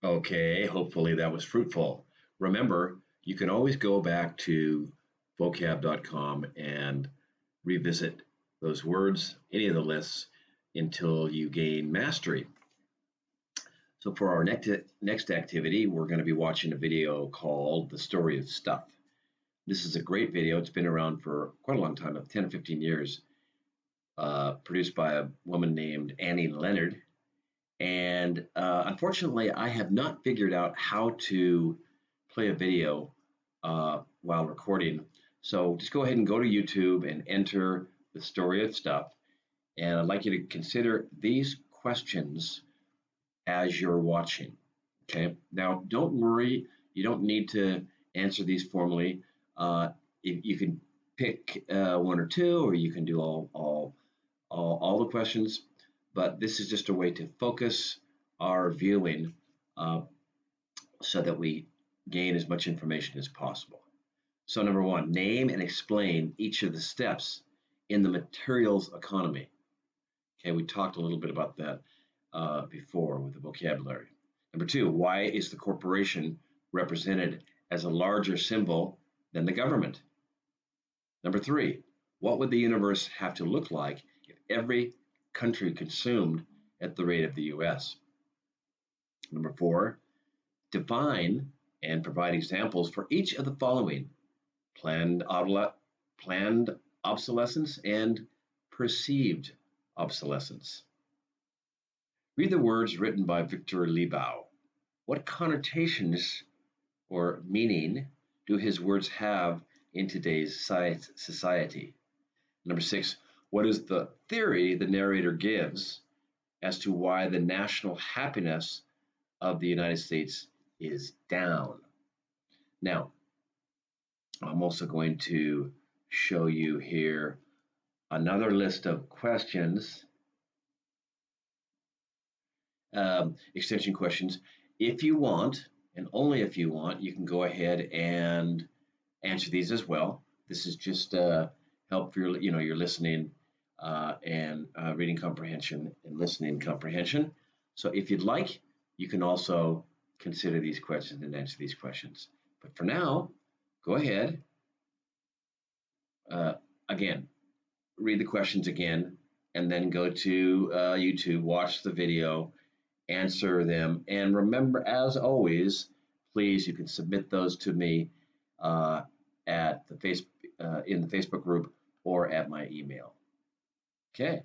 Okay, hopefully that was fruitful. Remember, you can always go back to vocab.com and revisit those words, any of the lists, until you gain mastery. So for our next activity, we're going to be watching a video called The Story of Stuff. This is a great video. It's been around for quite a long time, 10 or 15 years, produced by a woman named Annie Leonard. And unfortunately, I have not figured out how to play a video while recording. So just go ahead and go to YouTube and enter The Story of Stuff. And I'd like you to consider these questions as you're watching. Okay. Now, don't worry. You don't need to answer these formally. You can pick one or two, or you can do all the questions. But this is just a way to focus our viewing so that we gain as much information as possible. So number one, name and explain each of the steps in the materials economy. Okay, we talked a little bit about that before with the vocabulary. Number two, why is the corporation represented as a larger symbol than the government? Number three, what would the universe have to look like if every country consumed at the rate of the US? Number four, define and provide examples for each of the following: planned, planned obsolescence and perceived obsolescence. Read the words written by Victor Liebow. What connotations or meaning do his words have in today's society? Number six, what is the theory the narrator gives as to why the national happiness of the United States is down? Now, I'm also going to show you here another list of questions, extension questions. If you want, and only if you want, you can go ahead and answer these as well. This is just help for your listening and reading comprehension and listening comprehension. So if you'd like, you can also consider these questions and answer these questions. But for now, go ahead. Again, read the questions again, and then go to YouTube, watch the video, answer them. And remember, as always, please, you can submit those to me at the in the Facebook group or at my email. Okay.